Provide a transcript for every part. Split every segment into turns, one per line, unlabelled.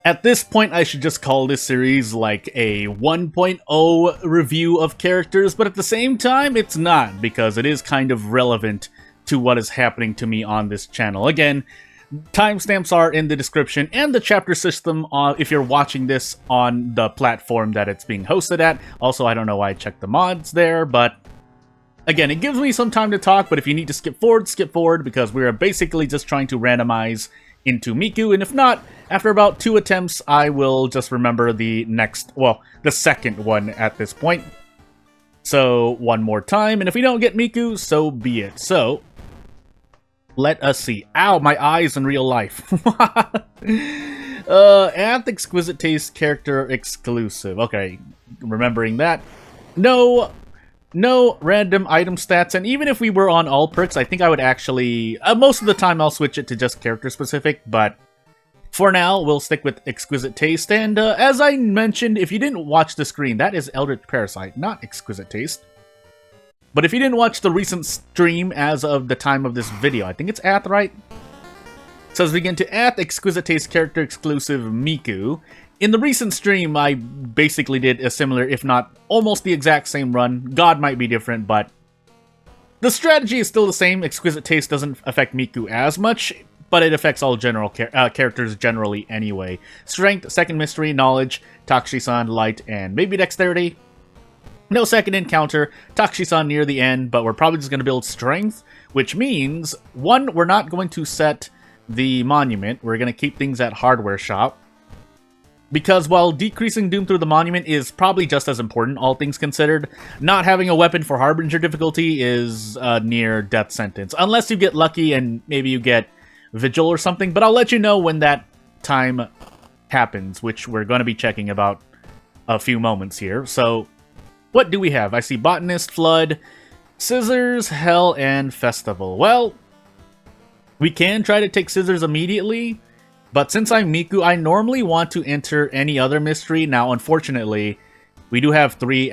At this point, I should just call this series like a 1.0 review of characters, but at the same time, it's not, because it is kind of relevant to what is happening to me on this channel. Again, timestamps are in the description, and the chapter system if you're watching this on the platform that it's being hosted at. Also, I don't know why I checked the mods there, but again, it gives me some time to talk, but if you need to skip forward, because we're basically just trying to randomize into Miku, and if not, after about 2 attempts, I will just remember the second one at this point. So, one more time, and if we don't get Miku, so be it. So, let us see. Ow, my eyes in real life. Add Exquisite Taste character exclusive. Okay, remembering that. No random item stats, and even if we were on all perks, I think I would actually... most of the time I'll switch it to just character specific, but for now, we'll stick with Exquisite Taste, and as I mentioned, if you didn't watch the screen, that is Eldritch Parasite, not Exquisite Taste. But if you didn't watch the recent stream as of the time of this video, I think it's Ath, right? So as we get into Ath, Exquisite Taste character exclusive Miku. In the recent stream, I basically did a similar, if not almost the exact same run. God might be different, but the strategy is still the same. Exquisite Taste doesn't affect Miku as much, but it affects all general characters generally anyway. Strength, Second Mystery, Knowledge, Takshisan, Light, and maybe Dexterity. No second encounter, Takshisan near the end, but we're probably just going to build Strength, which means, one, we're not going to set the Monument. We're going to keep things at Hardware Shop. Because while decreasing Doom through the Monument is probably just as important, all things considered, not having a weapon for Harbinger difficulty is a near death sentence. Unless you get lucky and maybe you get Vigil or something, but I'll let you know when that time happens, which we're going to be checking about a few moments here. So, what do we have? I see Botanist, Flood, Scissors, Hell, and Festival. Well, we can try to take Scissors immediately, but since I'm Miku, I normally want to enter any other mystery. Now, unfortunately, we do have 3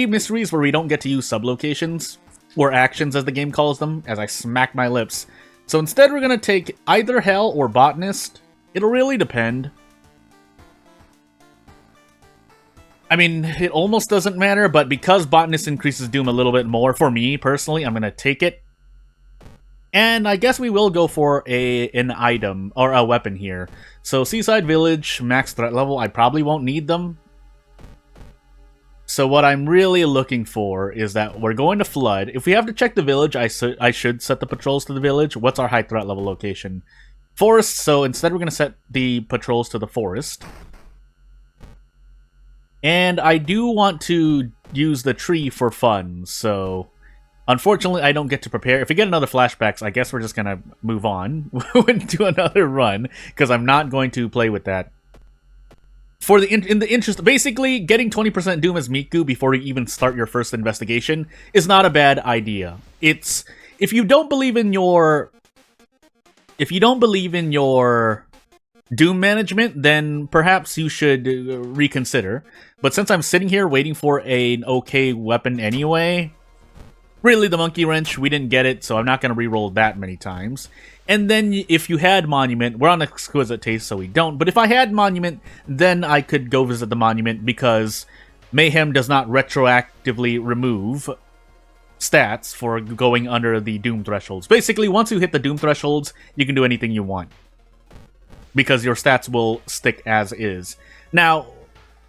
mysteries where we don't get to use sublocations, or actions as the game calls them, as I smack my lips. So instead, we're going to take either Hell or Botanist. It'll really depend. I mean, it almost doesn't matter, but because Botanist increases Doom a little bit more, for me, personally, I'm going to take it. And I guess we will go for an item, or a weapon here. So, Seaside Village, max threat level, I probably won't need them. So what I'm really looking for is that we're going to Flood. If we have to check the village, I should set the patrols to the village. What's our high threat level location? Forest, so instead we're going to set the patrols to the forest. And I do want to use the tree for fun, so... Unfortunately, I don't get to prepare. If we get another flashbacks, I guess we're just going to move on and do another run, because I'm not going to play with that. In the interest, basically, getting 20% Doom as Miku before you even start your first investigation is not a bad idea. It's... If you don't believe in your Doom management, then perhaps you should reconsider. But since I'm sitting here waiting for an okay weapon anyway... Really, the Monkey Wrench, we didn't get it, so I'm not going to reroll that many times. And then, if you had Monument, we're on Exquisite Taste, so we don't. But if I had Monument, then I could go visit the Monument, because Mayhem does not retroactively remove stats for going under the Doom thresholds. Basically, once you hit the Doom thresholds, you can do anything you want, because your stats will stick as is. Now,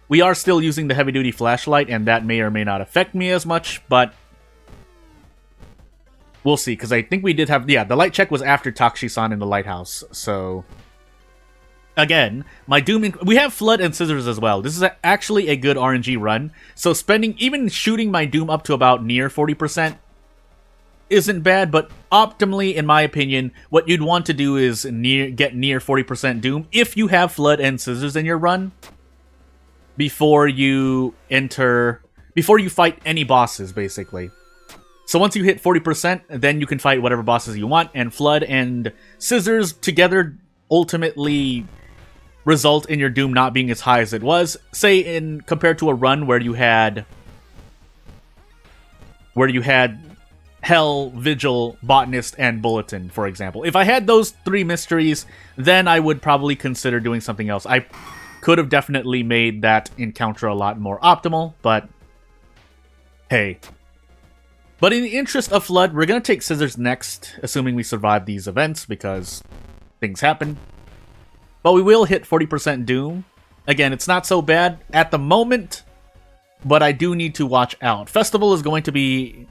we are still using the heavy-duty flashlight, and that may or may not affect me as much, but... We'll see, because I think we did have... Yeah, the light check was after Takshisan in the lighthouse, so... Again, my Doom... We have Flood and Scissors as well. This is actually a good RNG run, so even shooting my Doom up to about near 40% isn't bad, but optimally, in my opinion, what you'd want to do is get near 40% Doom if you have Flood and Scissors in your run before you fight any bosses, basically. So once you hit 40%, then you can fight whatever bosses you want, and Flood and Scissors together ultimately result in your Doom not being as high as it was. Say, compared to a run where you had Hell, Vigil, Botanist, and Bulletin, for example. If I had those 3 mysteries, then I would probably consider doing something else. I could have definitely made that encounter a lot more optimal, but hey. But in the interest of Flood, we're going to take Scissors next, assuming we survive these events, because things happen. But we will hit 40% Doom. Again, it's not so bad at the moment, but I do need to watch out. Festival is going to be...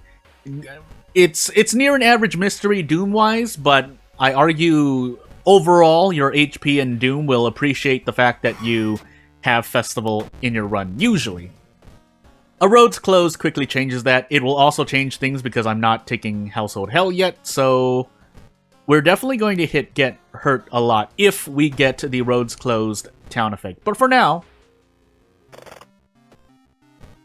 It's near an average mystery Doom-wise, but I argue overall your HP and Doom will appreciate the fact that you have Festival in your run, usually. A Roads Closed quickly changes that. It will also change things because I'm not taking Household Hell yet, so we're definitely going to get hurt a lot if we get the Roads Closed town effect. But for now...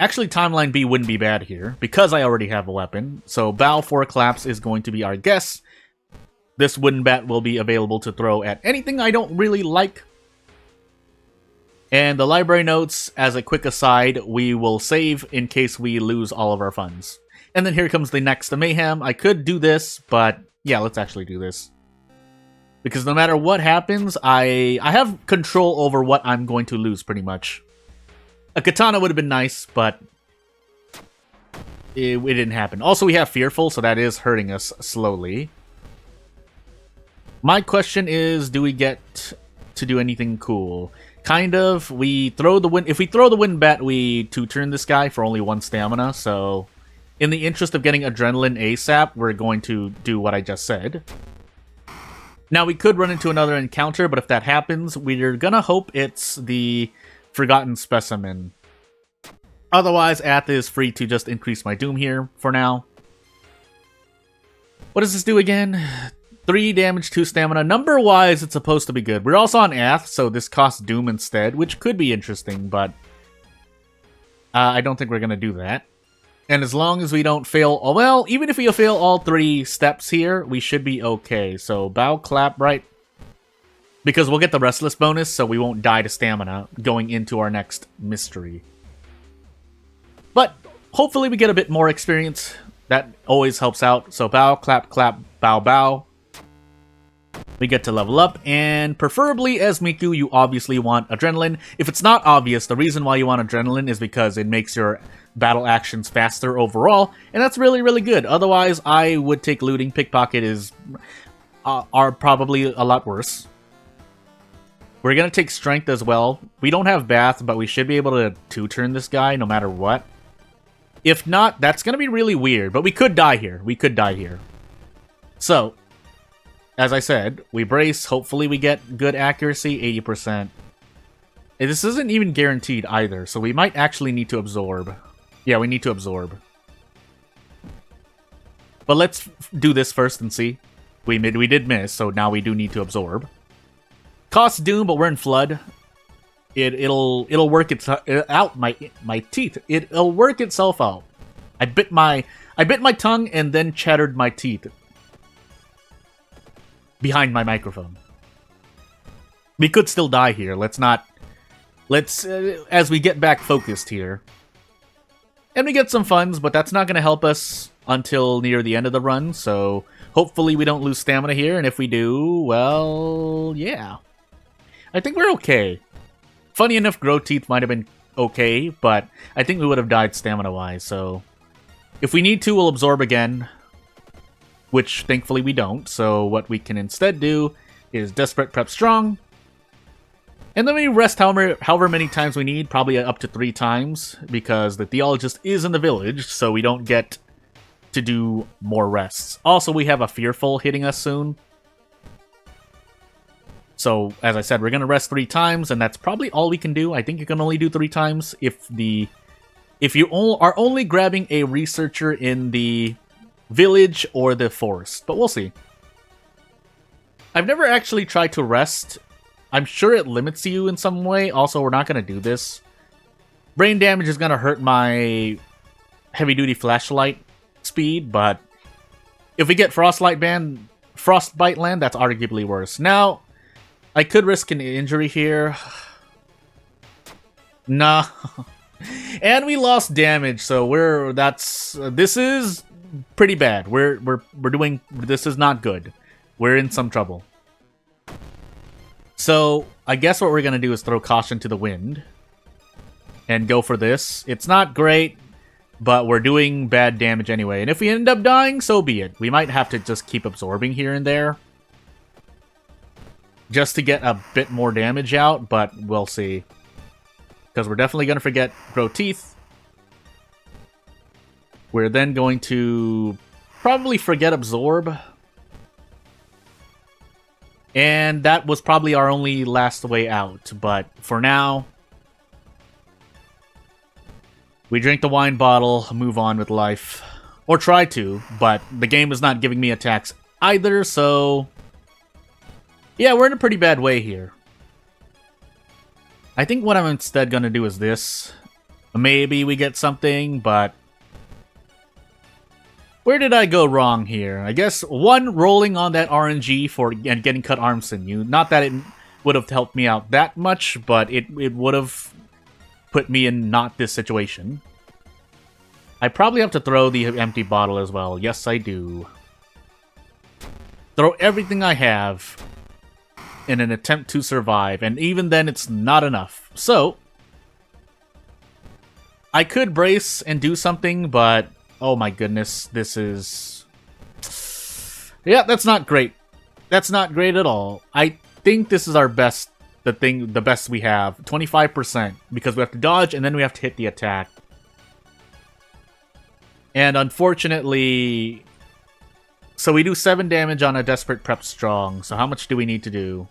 Actually, Timeline B wouldn't be bad here, because I already have a weapon. So Bow for Collapse is going to be our guess. This wooden bat will be available to throw at anything I don't really like. And the library notes, as a quick aside, we will save in case we lose all of our funds. And then here comes the next Mayhem. I could do this, but yeah, let's actually do this. Because no matter what happens, I have control over what I'm going to lose, pretty much. A katana would have been nice, but it didn't happen. Also, we have Fearful, so that is hurting us slowly. My question is, do we get to do anything cool? Kind of. We throw the wind. If we throw the wind bat, we 2-turn this guy for only 1 stamina. So, in the interest of getting adrenaline ASAP, we're going to do what I just said. Now, we could run into another encounter, but if that happens, we're gonna hope it's the Forgotten Specimen. Otherwise, Ath is free to just increase my Doom here for now. What does this do again? 3 damage, 2 stamina. Number-wise, it's supposed to be good. We're also on Ath, so this costs Doom instead, which could be interesting, but I don't think we're going to do that. And as long as we don't fail... Oh, well, even if we fail all 3 steps here, we should be okay. So, Bow, Clap, right? Because we'll get the Restless bonus, so we won't die to stamina going into our next mystery. But hopefully we get a bit more experience. That always helps out. So Bow, Clap, Clap, Bow, Bow. We get to level up, and preferably as Miku, you obviously want Adrenaline. If it's not obvious, the reason why you want Adrenaline is because it makes your battle actions faster overall, and that's really, really good. Otherwise, I would take Looting. Pickpocket are probably a lot worse. We're going to take Strength as well. We don't have Bath, but we should be able to 2-turn this guy no matter what. If not, that's going to be really weird, but we could die here. We could die here. So, as I said, we brace. Hopefully we get good accuracy, 80%. And this isn't even guaranteed either, so we might actually need to absorb. Yeah, we need to absorb. But let's do this first and see. We did miss, so now we do need to absorb. Costs Doom, but we're in Flood. It'll work out. My teeth. It'll work itself out. I bit my tongue and then chattered my teeth behind my microphone. We could still die here. Let's as we get back focused here. And we get some funds, but that's not going to help us until near the end of the run, so hopefully we don't lose stamina here, and if we do, well, yeah. I think we're okay. Funny enough, Grow Teeth might have been okay, but I think we would have died stamina-wise, so if we need to, we'll absorb again, which thankfully we don't, so what we can instead do is Desperate Prep Strong, and then we rest however many times we need, probably up to 3 times, because the Theologist is in the village, so we don't get to do more rests. Also, we have a Fearful hitting us soon. So, as I said, we're going to rest 3 times, and that's probably all we can do. I think you can only do 3 times if you are only grabbing a Researcher in the village or the forest, but we'll see. I've never actually tried to rest. I'm sure it limits you in some way. Also, we're not going to do this. Brain damage is going to hurt my heavy-duty flashlight speed, but if we get Frostbite Land, that's arguably worse. Now, I could risk an injury here. Nah. And we lost damage, so this is pretty bad. We're doing... This is not good. We're in some trouble. So, I guess what we're going to do is throw caution to the wind. And go for this. It's not great, but we're doing bad damage anyway. And if we end up dying, so be it. We might have to just keep absorbing here and there. Just to get a bit more damage out, but we'll see. Because we're definitely going to forget Grow Teeth. We're then going to probably forget Absorb. And that was probably our only last way out. But for now, we drink the wine bottle, move on with life. Or try to, but the game is not giving me attacks either, so... Yeah, we're in a pretty bad way here. I think what I'm instead gonna do is this. Maybe we get something, but... Where did I go wrong here? I guess, one, rolling on that RNG and getting cut arm sinew. Not that it would have helped me out that much, but it would have put me in not this situation. I probably have to throw the empty bottle as well. Yes, I do. Throw everything I have in an attempt to survive, and even then it's not enough. So, I could brace and do something, but... Oh my goodness, this is... Yeah, that's not great. That's not great at all. I think this is our best, the best we have. 25%, because we have to dodge and then we have to hit the attack. And unfortunately... So we do 7 damage on a Desperate Prep Strong, so how much do we need to do?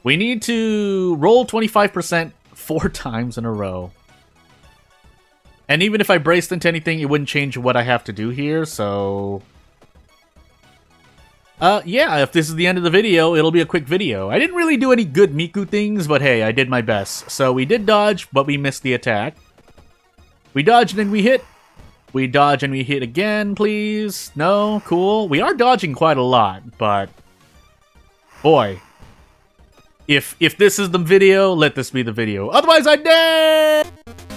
We need to roll 25% 4 times in a row. And even if I braced into anything, it wouldn't change what I have to do here, so... yeah, if this is the end of the video, it'll be a quick video. I didn't really do any good Miku things, but hey, I did my best. So we did dodge, but we missed the attack. We dodged and we hit. We dodge and we hit again, please. No? Cool. We are dodging quite a lot, but... Boy. If this is the video, let this be the video. Otherwise, I dead!